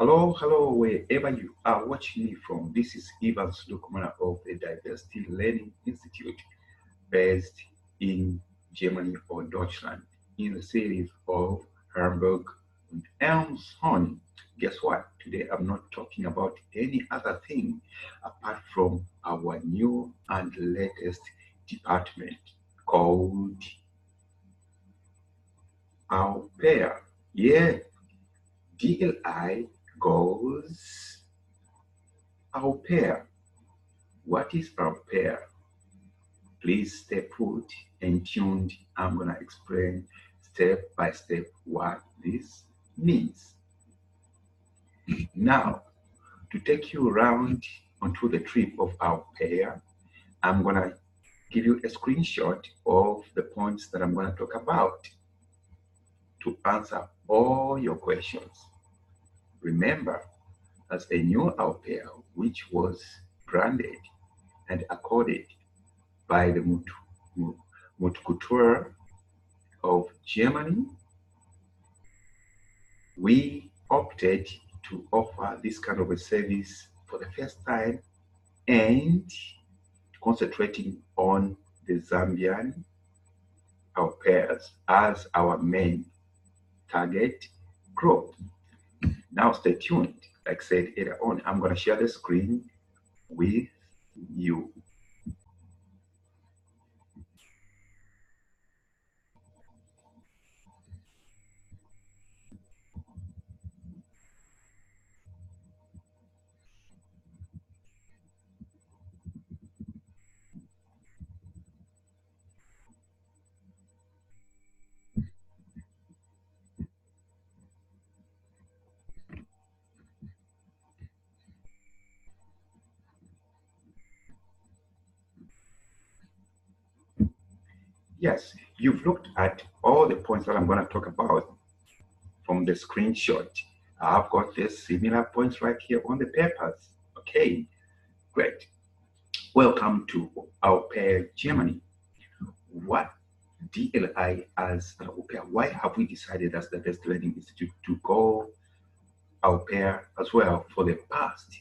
Hello, wherever you are watching me from. This is Ivan Slukumana of the Diversity Learning Institute based in Germany or Deutschland in the cities of Hamburg and Elmshorn. Guess what? Today I'm not talking about any other thing apart from our new and latest department called Au Pair. Yeah, DLI goes Au Pair. What is Au Pair? Please stay put and tuned. I'm going to explain step by step what this means. Now, to take you around onto the trip of Our Pair, I'm going to give you a screenshot of the points that I'm going to talk about to answer all your questions. Remember, as a new Au Pair, which was branded and accorded by the Mutkultur of Germany, we opted to offer this kind of a service for the first time and concentrating on the Zambian au pairs as our main target group. Now stay tuned. Like I said earlier on, I'm going to share the screen with you. Yes, you've looked at all the points that I'm going to talk about from the screenshot. I've got the similar points right here on the papers. Okay, great. Welcome to Au Pair Germany. What DLI as an au pair? Why have we decided as the Best Learning Institute to go au pair as well? For the past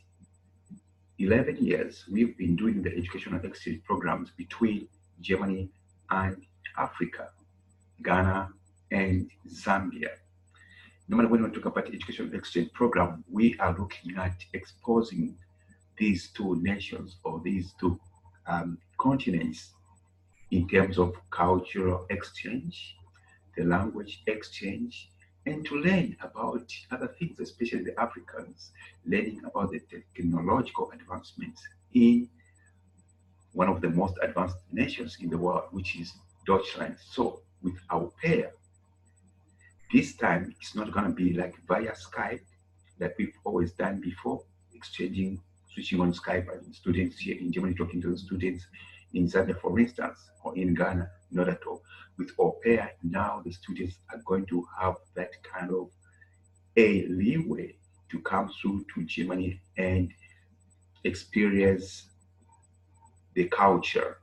11 years, we've been doing the educational exchange programs between Germany and Africa, Ghana and Zambia. Normally, when we talk about educational exchange program, we are looking at exposing these two nations or these two continents in terms of cultural exchange, the language exchange, and to learn about other things, especially the Africans, learning about the technological advancements in one of the most advanced nations in the world, which is Deutschland. So, with our pair, this time it's not going to be like via Skype that we've always done before, exchanging, switching on Skype and students here in Germany talking to the students in Zambia, for instance, or in Ghana, not at all. With au pair, now the students are going to have that kind of a leeway to come through to Germany and experience the culture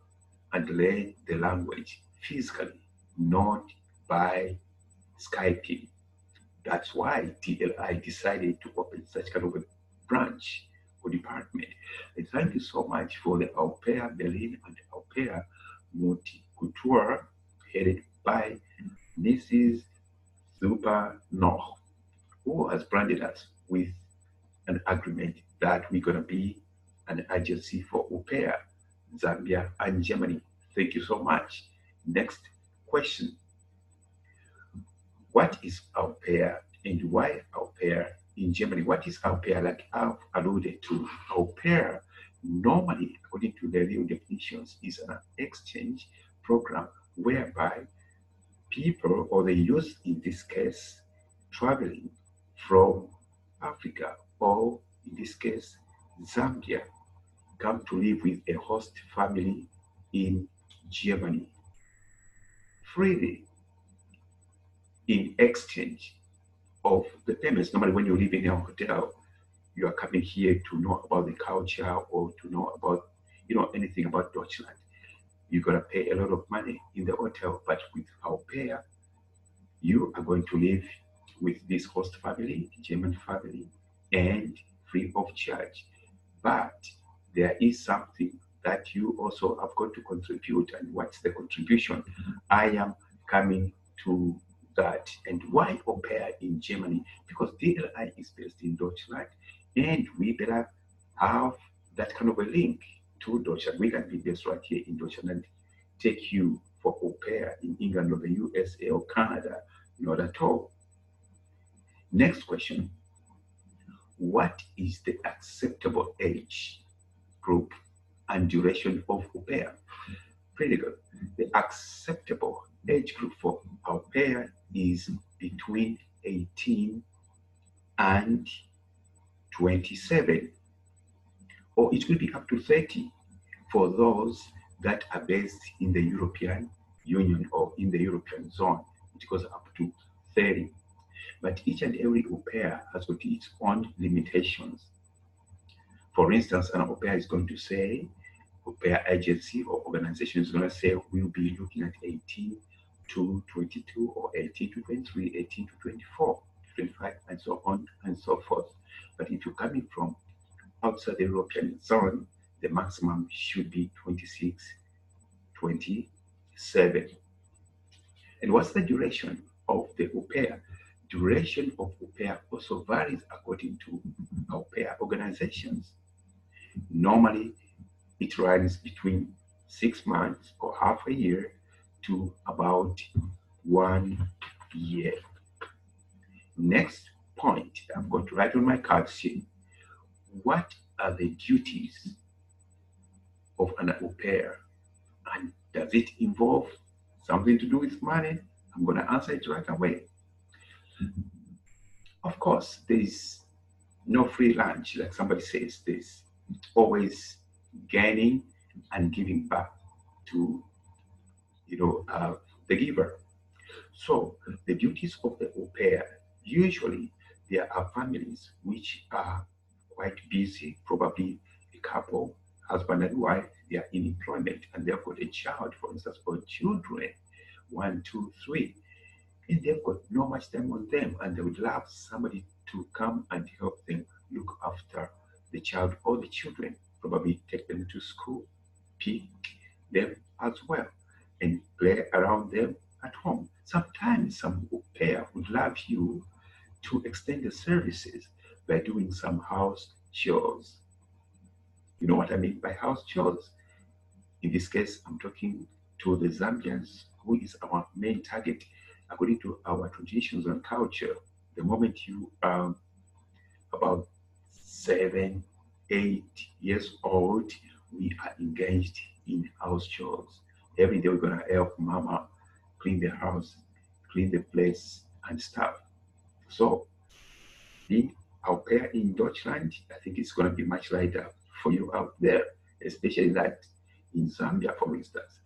and learn the language physically, not by Skyping. That's why DLI decided to open such kind of a branch or department. And thank you so much for the Au Pair Berlin and Au Pair Multicultural, headed by Mrs. Super Noch, who has branded us with an agreement that we're going to be an agency for au pair, Zambia and Germany. Thank you so much. Next question. What is au pair and why au pair in Germany? What is au pair? Like I've alluded to, au pair normally, according to the real definitions, is an exchange program whereby people, or the youth in this case, traveling from Africa or in this case Zambia, come to live with a host family in Germany freely in exchange of the payments. Normally, when you live in a hotel, you are coming here to know about the culture or to know about, anything about Deutschland. You're gonna pay a lot of money in the hotel, but with our pair, you are going to live with this host family, the German family, and free of charge. But there is something that you also have got to contribute. And what's the contribution? I am coming to that. And why au pair in Germany? Because DLI is based in Deutschland, and we better have that kind of a link to Deutschland. We can be based right here in Deutschland and take you for au pair in England or the USA or Canada, not at all. Next question. What is the acceptable age group and duration of au pair? Pretty good. The acceptable age group for au pair is between 18 and 27, or it will be up to 30 for those that are based in the European Union or in the European zone. It goes up to 30. But each and every au pair has got its own limitations. For instance, an au pair is going to say, au pair agency or organization is going to say, we'll be looking at 18 to 22 or 18 to 23, 18 to 24, 25, and so on and so forth. But if you're coming from outside the European zone, the maximum should be 26, 27. And what's the duration of the au pair? Duration of au pair also varies according to au pair organizations. Normally, it runs between 6 months or half a year to about 1 year. Next point, I'm going to write on my card sheet. What are the duties of an au pair? And does it involve something to do with money? I'm going to answer it right away. Of course, there is no free lunch, like somebody says. There's always gaining and giving back to the giver. So the duties of the au pair, usually there are families which are quite busy, probably a couple, husband and wife, they are in employment and they've got a child, for instance, or children, 1, 2, 3, and they've got no much time on them, and they would love somebody to come and help them look after the child or the children, probably take them to school, pick them as well, and play around them at home. Sometimes some au pair would love you to extend the services by doing some house chores. You know what I mean by house chores? In this case, I'm talking to the Zambians, who is our main target. According to our traditions and culture, the moment you are about 7, 8 years old, we are engaged in house chores. Every day we're gonna help mama clean the house, clean the place and stuff. So being au pair in Deutschland, I think it's gonna be much lighter for you out there, especially that in Zambia, for instance.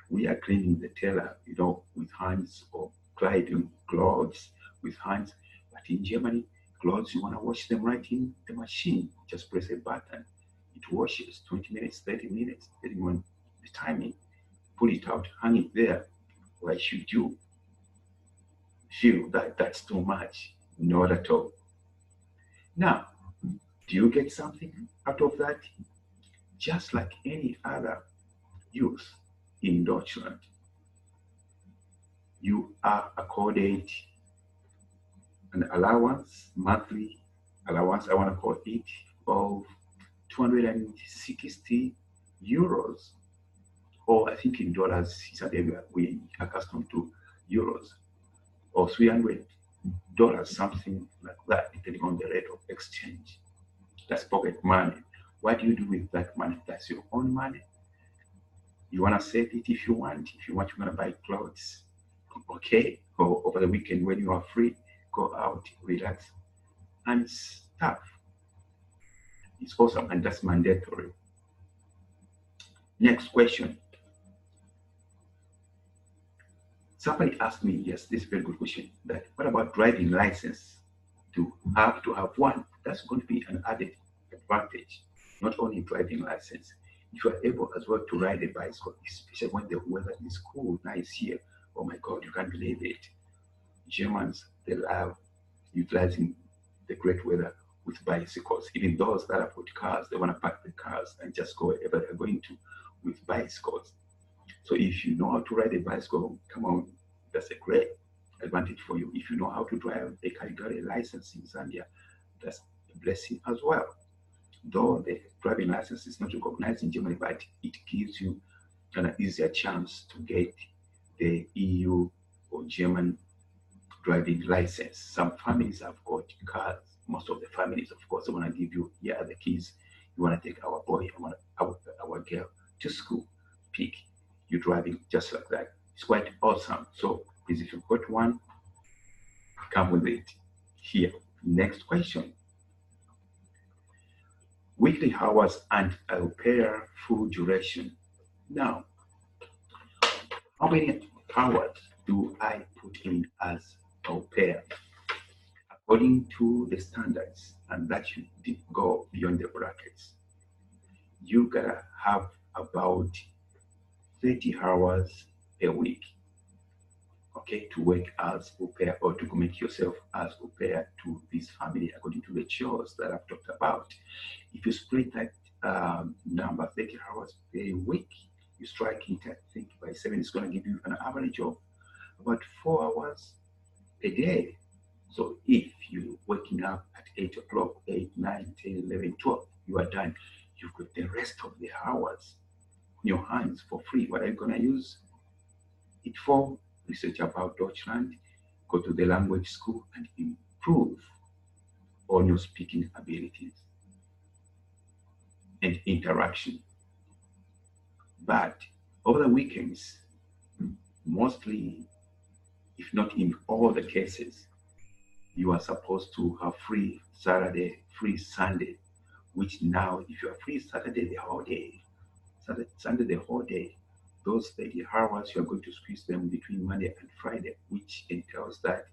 We are cleaning the tailor, with hands, or gliding clothes with hands. But in Germany, clothes, you want to wash them right in the machine. Just press a button. It washes 20 minutes, 30 minutes, depending on the timing. Pull it out, hang it there. Why should you feel that that's too much? Not at all. Now, do you get something out of that? Just like any other youth in Deutschland, you are accorded an allowance, monthly allowance, I want to call it, of 260 euros. Or I think in dollars, we are accustomed to euros, or $300, something like that, depending on the rate of exchange. That's pocket money. What do you do with that money? That's your own money. You want to save it if you want. If you want, you're going to buy clothes. Okay. Or over the weekend when you are free, go out, relax, and stuff. It's awesome, and that's mandatory. Next question. Somebody asked me, yes, this is a very good question, that what about driving license? To have one, that's going to be an added advantage. Not only driving license, if you are able as well to ride a bicycle, especially when the weather is cool, nice here. Oh my God, you can't believe it. Germans, they love utilizing the great weather with bicycles. Even those that have got cars, they want to park the cars and just go wherever they're going to with bicycles. So if you know how to ride a bicycle, come on, that's a great advantage for you. If you know how to drive a category license in Zambia, that's a blessing as well. Though the driving license is not recognized in Germany, but it gives you an easier chance to get the EU or German driving license. Some families have got cars. Most of the families, of course, they want to give you, here are the keys. You want to take our boy, our girl to school. Pick. You're driving just like that. It's quite awesome. So please, if you've got one, come with it. Here. Next question. Weekly hours and au pair full duration. Now, how many hours do I put in as au pair? According to the standards, and that should go beyond the brackets, you gotta have about 30 hours a week, okay, to work as au pair or to commit yourself as au pair to this family according to the chores that I've talked about. If you split that number, 30 hours per week, you strike it, I think by 7, it's going to give you an average of about 4 hours a day. So if you're waking up at 8 o'clock, 8, 9, 10, 11, 12, you are done. You've got the rest of the hours in your hands for free. What are you going to use it for? Research about Deutschland, go to the language school and improve on your speaking abilities and interaction. But over the weekends, mostly, if not in all the cases, you are supposed to have free Saturday, free Sunday, which now, if you are free Saturday the whole day, Sunday the whole day, those 30 hours, you're going to squeeze them between Monday and Friday, which entails that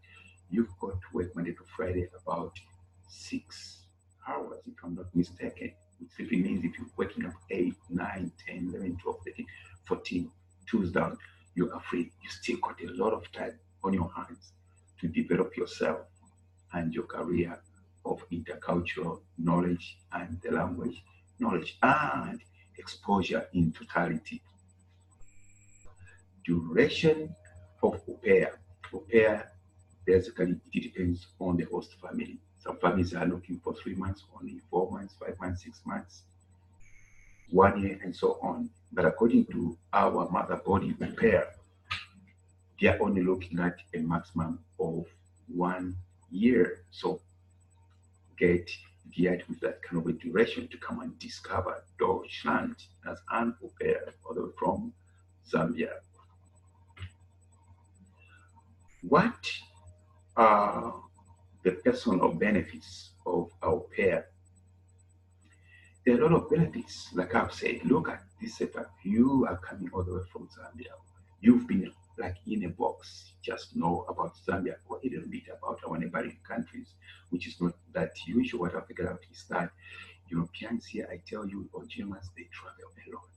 you've got to work Monday to Friday about 6 hours, if I'm not mistaken, which simply means if you're waking up 8, 9, 10, 11, 12, 13, 14, 2 down, you are free. You still got a lot of time on your hands to develop yourself and your career of intercultural knowledge and the language knowledge and exposure in totality. Duration of au pair. Au pair, basically, it depends on the host family. Some families are looking for 3 months, only 4 months, 5 months, 6 months, 1 year, and so on. But according to our mother body au pair, they are only looking at a maximum of 1 year. So get geared with that kind of a duration to come and discover Deutschland as an au pair, all the way from Zambia. What are the personal benefits of au pair? There are a lot of benefits. Like I've said, look at this setup. You are coming all the way from Zambia. You've been like in a box. Just know about Zambia or a little bit about our neighboring countries, which is not that usual. What I figured out is that Europeans here, I tell you, or Germans, they travel a lot,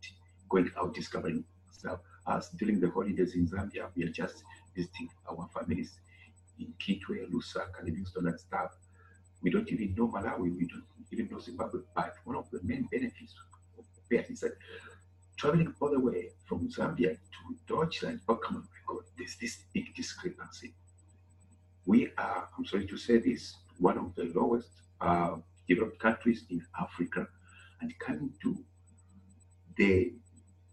going out discovering stuff. Us during the holidays in Zambia, we are just visiting our families in Kitwe, Lusaka, Livingstone, and stuff. We don't even know Malawi, we don't even know Zimbabwe. But one of the main benefits of pairs is that traveling all the way from Zambia to Deutschland, oh come on, my God, there's this big discrepancy. We are, I'm sorry to say this, one of the lowest developed countries in Africa, and coming to the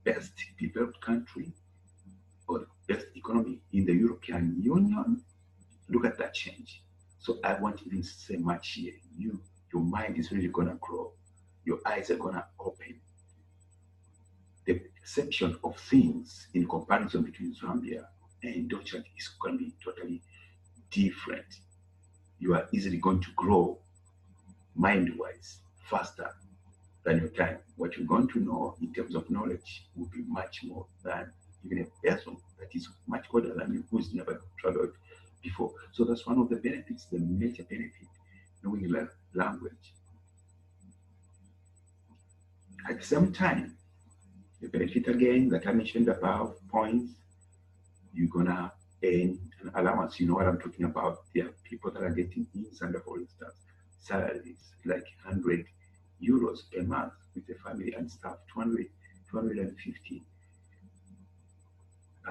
best developed country or the best economy in the European Union. Look at that change. So I won't even say much here. Your mind is really gonna grow. Your eyes are gonna open. The perception of things in comparison between Zambia and Deutschland is gonna be totally different. You are easily going to grow mind-wise faster than your time. What you're going to know in terms of knowledge will be much more than even a person that is much older than you who's never traveled before. So that's one of the benefits, the major benefit, knowing language. At the same time, the benefit again that I mentioned above, points, you're gonna earn an allowance. You know what I'm talking about. There are people that are getting in Zambia, for instance, salaries, like 100 euros per month with the family and stuff, 250,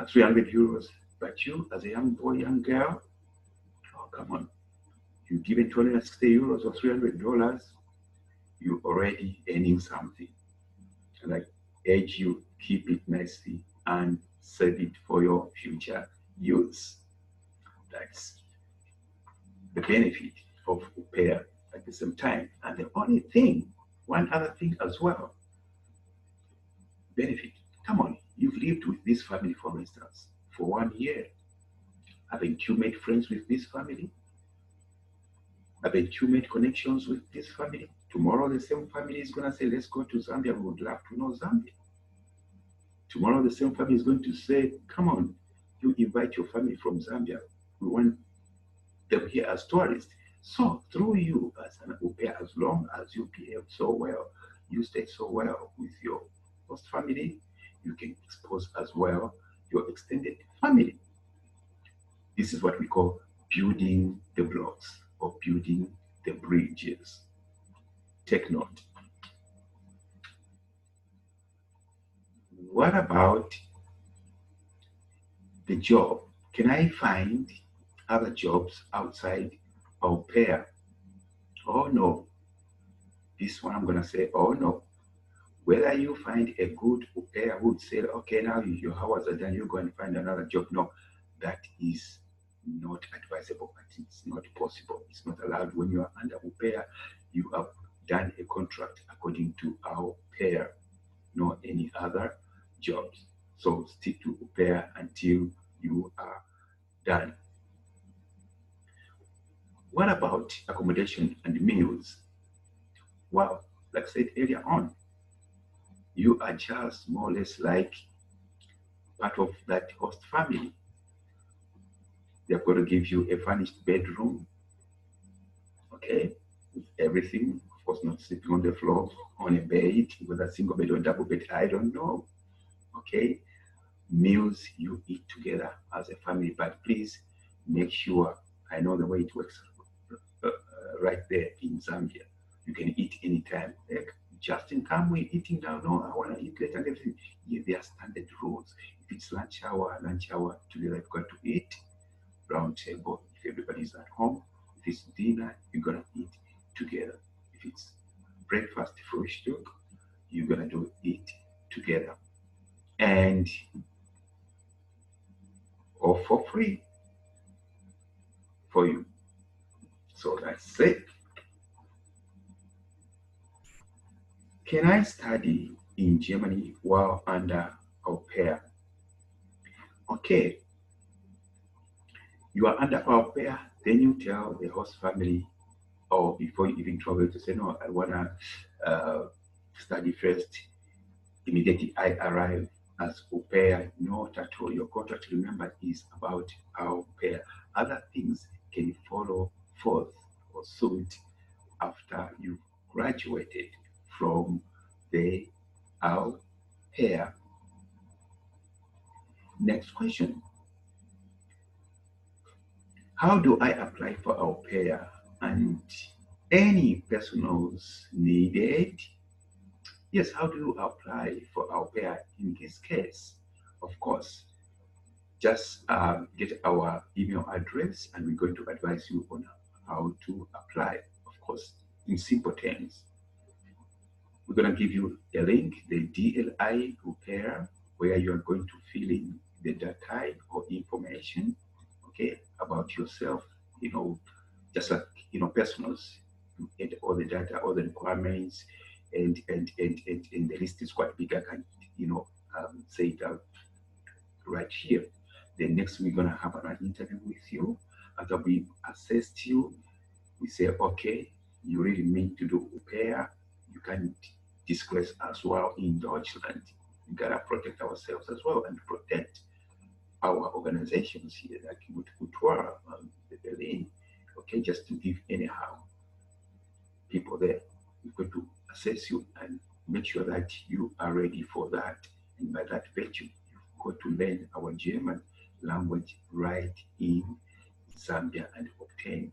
300 euros. But you, as a young boy, young girl, oh, come on, you given 260 euros or $300, you already earning something. And I urge you, keep it nicely and save it for your future use. That's the benefit of au pair at the same time. And the only thing, one other thing as well, benefit. Come on, you've lived with this family, for instance, for 1 year. Haven't you made friends with this family? Haven't you made connections with this family? Tomorrow, the same family is going to say, let's go to Zambia. We would love to know Zambia. Tomorrow, the same family is going to say, come on, you invite your family from Zambia. We want them here as tourists. So, through you as an au pair, as long as you behave so well, you stay so well with your host family, you can expose as well your extended family. This is what we call building the blocks or building the bridges. Take note. What about the job? Can I find other jobs outside au pair? Oh no. This one I'm going to say, oh no. Whether you find a good au pair who would say, okay, now your hours are done, you go and find another job. No, that is not advisable, but it's not possible. It's not allowed. When you are under au pair, you have done a contract according to au pair, no any other jobs. So stick to au pair until you are done. What about accommodation and meals? Well, like I said earlier on, you are just more or less like part of that host family. They're going to give you a furnished bedroom, okay, with everything. Of course, not sleeping on the floor, on a bed, whether single bed or double bed, I don't know. Okay, meals you eat together as a family, but please make sure, I know the way it works right there in Zambia. You can eat anytime. Like, Justin, come, we're eating now. No, I want to eat later and everything. Yeah, there are standard rules. If it's lunch hour together, you've got to eat. Round table, if everybody's at home. If it's dinner, you're going to eat together. If it's breakfast, frühstück, you're going to do it together. And all for free for you. So that's it. Can I study in Germany while under au pair? Okay, you are under au pair, then you tell the host family, or before you even travel, to say, no, I want to study first. Immediately I arrive as au pair. Not at all. Your contract, remember, is about au pair. Other things can follow forth or suit after you've graduated from the au pair. Next question. How do I apply for au pair and any personals needed? Yes, how do you apply for au pair in this case? Of course, just get our email address and we're going to advise you on how to apply. Of course, in simple terms, we're going to give you a link, the DLI pair, where you are going to fill in the data or information, okay, about yourself, just like, personals, and all the data, all the requirements, and the list is quite big. I can, say it out right here. Then next we're gonna have an interview with you. After we assessed you, we say, okay, you really mean to do au pair. You can't disgrace as well in Deutschland. We gotta protect ourselves as well and protect our organizations here, like with Kultura, Berlin. Okay, just to give anyhow people there. We're going to assess you and make sure that you are ready for that. And by that virtue, you've got to learn our German language right in Zambia and obtain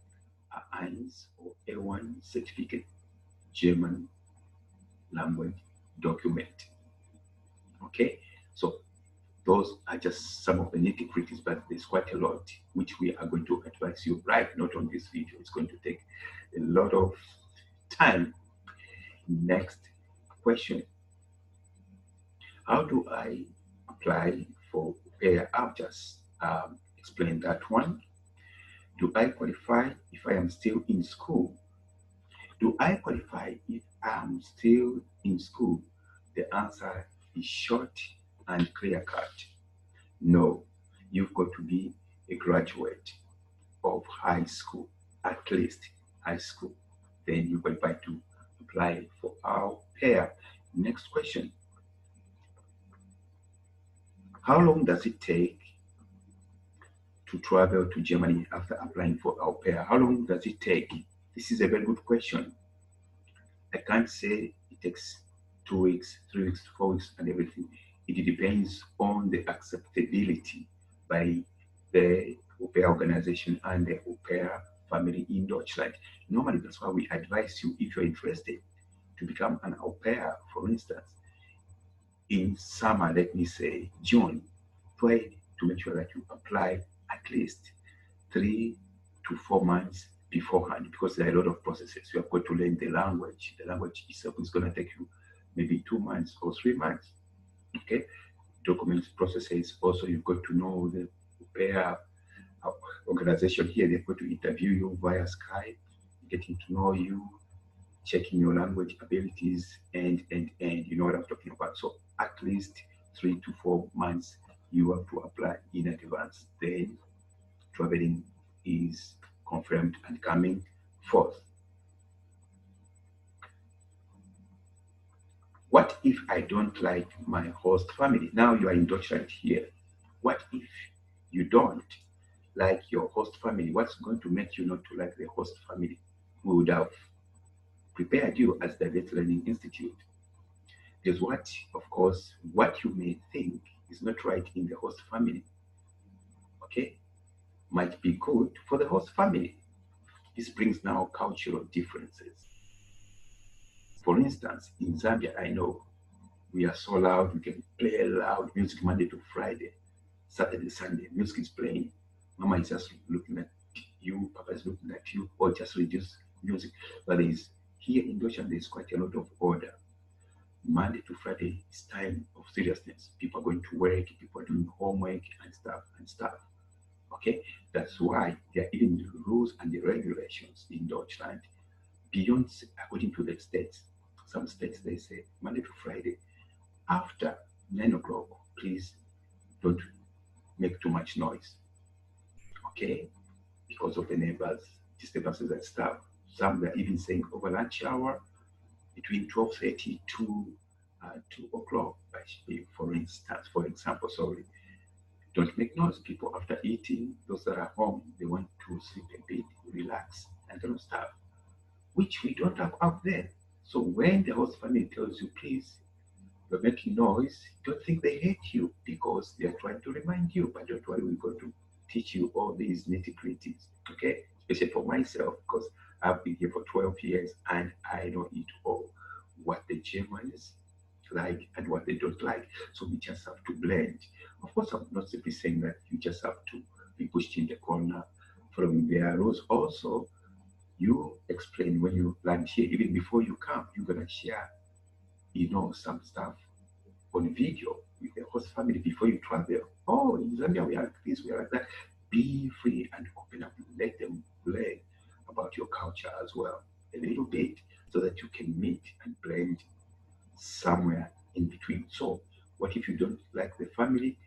a 1 or A1 certificate, German language document. Okay, so those are just some of the nitty-gritties, but there's quite a lot which we are going to advise you right not on this video. It's going to take a lot of time. Next question. How do I apply for pair? I've just explained that one. Do I qualify if I am still in school? Do I qualify if I'm still in school? The answer is short and clear cut. No, you've got to be a graduate of high school, at least high school. Then you qualify to apply for our pair. Next question. How long does it take to travel to Germany after applying for our pair? How long does it take? This is a very good question. I can't say it takes 2 weeks, 3 weeks, 4 weeks, and everything. It depends on the acceptability by the au pair organization and the au pair family in Deutschland. Normally, that's why we advise you, if you're interested to become an au pair, for instance, in summer, let me say June, try to make sure that you apply at least 3 to 4 months beforehand, because there are a lot of processes. You have got to learn the language. The language itself is going to take you maybe 2 months or 3 months. Okay, documents processes. Also, you've got to know the pair organization here. They're going to interview you via Skype, getting to know you, checking your language abilities, and you know what I'm talking about. So at least 3 to 4 months you have to apply in advance. Then traveling is confirmed and coming forth. What if I don't like my host family? Now you are in Deutschland here. What if you don't like your host family? What's going to make you not to like the host family? We would have prepared you as the Vet Learning Institute. Because of course, what you may think is not right in the host family, okay, might be good for the host family. This brings now cultural differences. For instance, in Zambia, I know we are so loud, we can play loud music Monday to Friday, Saturday, Sunday, music is playing. Mama is just looking at you, Papa is looking at you, or just reduce music. But here in Deutschland, there's quite a lot of order. Monday to Friday is time of seriousness. People are going to work, people are doing homework and stuff. Okay, that's why there are even the rules and the regulations in Deutschland beyond, according to the states. Some states they say Monday to Friday after 9 o'clock, please don't make too much noise. Okay, because of the neighbors, disturbances and stuff. Some are even saying over lunch hour between 12:30 to 2 o'clock, for example, sorry. Don't make noise. People after eating, those that are home, they want to sleep a bit, relax, and kind of stuff, which we don't have out there. So when the host family tells you, please, you're making noise, don't think they hate you, because they are trying to remind you. But don't worry, we're going to teach you all these nitty-gritties, okay? Especially for myself, because I've been here for 12 years and I know it all, what the Germans like and what they don't like. So we just have to blend. Of course, I'm not simply saying that you just have to be pushed in the corner following their rules. Also, you explain when you land here, even before you come, you're gonna share, some stuff on video with the host family before you travel. Oh, in Zambia we are like this, we are like that. Be free and open up. Let them learn about your culture as well, a little bit, so that you can meet and blend somewhere in between. So, what if you don't like the family?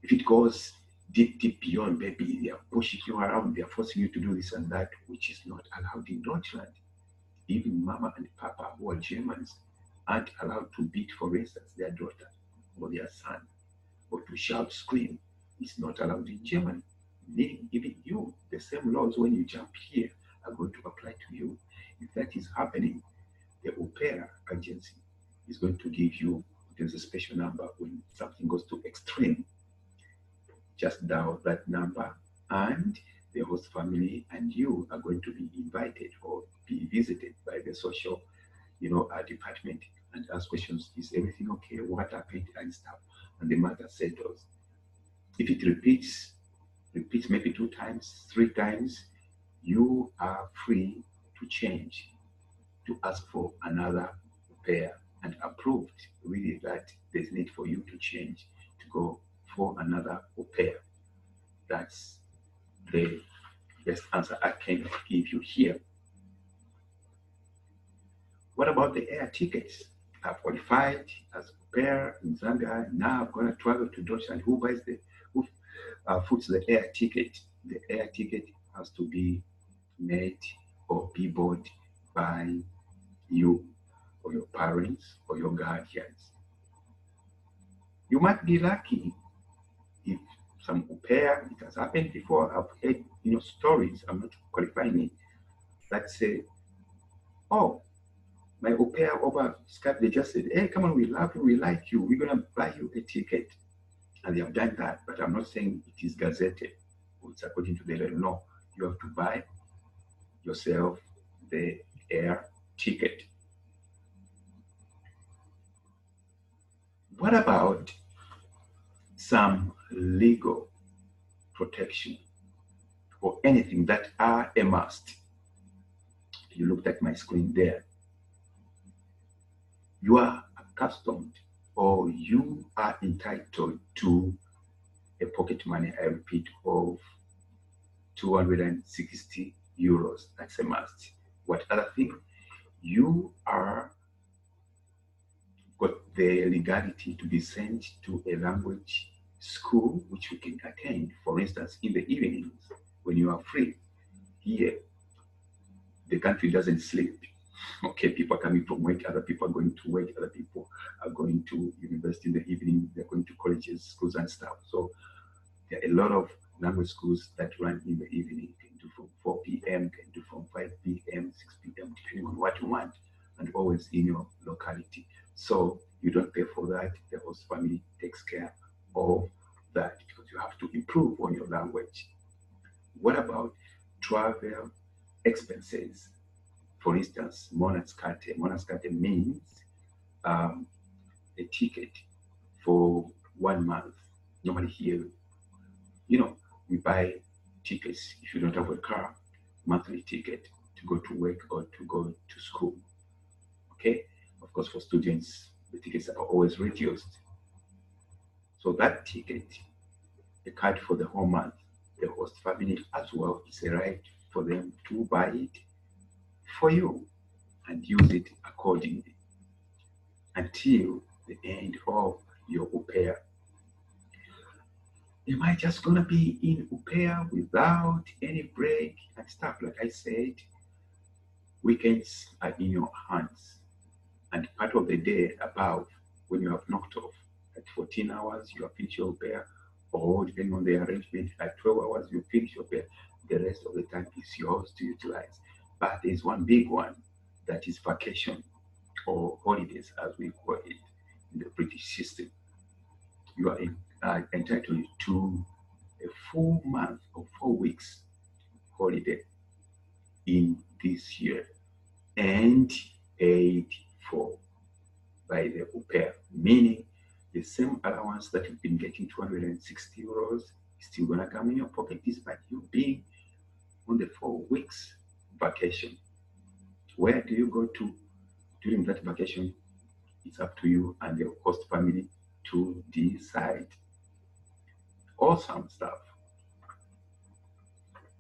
If it goes deep beyond, maybe they are pushing you around, they are forcing you to do this and that, which is not allowed in Deutschland. Even mama and papa, who are Germans, aren't allowed to beat, for instance, their daughter or their son, or to shout, scream. It's not allowed in Germany. Meaning, even you, the same laws when you jump here are going to apply to you. If that is happening, the au pair agency is going to give you, there's a special number when something goes to extreme. Just dial that number and the host family and you are going to be invited or be visited by the social, department and ask questions. Is everything okay? What happened and stuff? And the matter settles. If it repeats maybe 2 times, 3 times, you are free to change, to ask for another pair and approved really that there's need for you to change to go for another pair. That's the best answer I can give you here. What about the air tickets? I've qualified as a pair in Zambia. Now I'm going to travel to Deutschland. Who foots the air ticket? The air ticket has to be made or be bought by you or your parents or your guardians. You might be lucky if some au pair, it has happened before. I've heard stories. I'm not qualifying it that say, oh, my au pair over Skype, they just said, hey, come on, we love you, we like you, we're gonna buy you a ticket. And they have done that, but I'm not saying it is gazetted or it's according to the law. No, you have to buy yourself the air ticket. What about some legal protection or anything that are a must? You looked at my screen there. You are accustomed or you are entitled to a pocket money, I repeat, of 260 euros. That's a must. What other thing? You are got the legality to be sent to a language school which you can attend, for instance, in the evenings when you are free. Here, the country doesn't sleep. Okay, people are coming from work, other people are going to work, other people are going to university in the evening, they're going to colleges, schools and stuff. So there are a lot of language schools that run in the evening. You can do from 4 p.m., you can do from 5 p.m., 6 p.m., depending on what you want, and always in your locality. So you don't pay for that. The host family takes care of that because you have to improve on your language. What about travel expenses? For instance, Monatskate. Monatskate means a ticket for 1 month. Normally here, we buy tickets if you don't have a car, monthly ticket to go to work or to go to school. Okay? Of course, for students, the tickets are always reduced. So that ticket, the card for the whole month, the host family as well, is a right for them to buy it for you and use it accordingly until the end of your au pair. You might just gonna be in au pair without any break and stuff. Like I said, weekends are in your hands, and part of the day above, when you have knocked off at 14 hours, you have finished your au pair, or depending on the arrangement, at 12 hours, you finish your au pair. The rest of the time is yours to utilize. But there's one big one that is vacation or holidays, as we call it in the British system. You are entitled to a full month or 4 weeks holiday in this year and paid for by the au pair, meaning the same allowance that you've been getting, 260 euros, is still going to come in your pocket despite you being on the 4 weeks vacation. Where do you go to during that vacation? It's up to you and your host family to decide. Awesome stuff.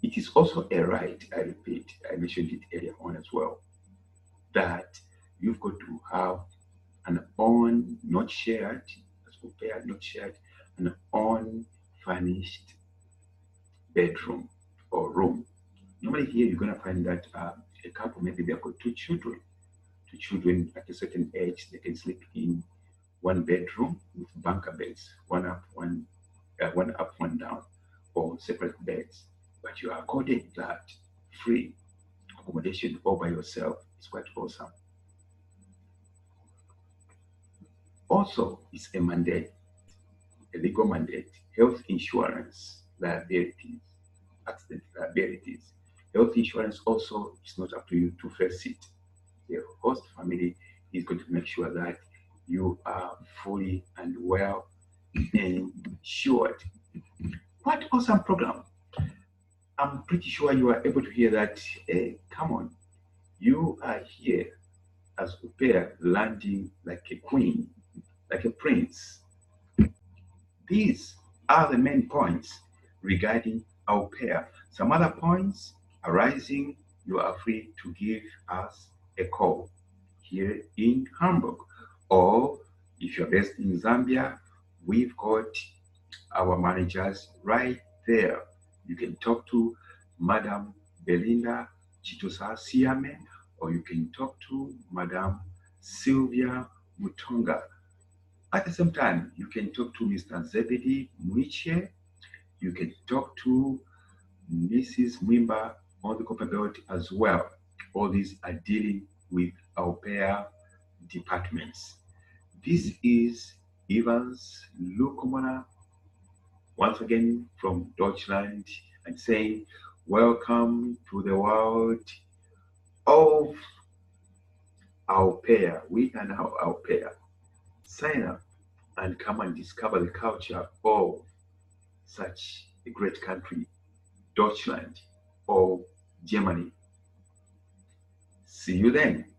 It is also a right, I repeat, I mentioned it earlier on as well, that you've got to have an own, not shared, as compared, not shared, an unfurnished bedroom or room. Normally here you're going to find that a couple, maybe they've got two children. Two children at a certain age, they can sleep in one bedroom with bunker beds, one up, one down, or separate beds. But you are accorded that free accommodation all by yourself. It's quite awesome. Also, it's a mandate, a legal mandate, health insurance liabilities accident liabilities. Health insurance also is not up to you to face it. The host family is going to make sure that you are fully and well insured. What awesome program! I'm pretty sure you are able to hear that. Hey, come on, you are here as a pair landing like a queen, like a prince. These are the main points regarding our pair. Some other points arising, you are free to give us a call here in Hamburg. Or if you're based in Zambia, we've got our managers right there. You can talk to Madam Belinda Chitosa Siame, or you can talk to Madam Sylvia Mutonga. At the same time, you can talk to Mr. Zebedi Mwiche. You can talk to Mrs. Mwimba on the corporate belt as well. All these are dealing with our pair departments. This is Evans Lukomana once again from Deutschland and saying, welcome to the world of our pair. We are now our pair. Sign up and come and discover the culture of such a great country, Deutschland or Germany. See you then.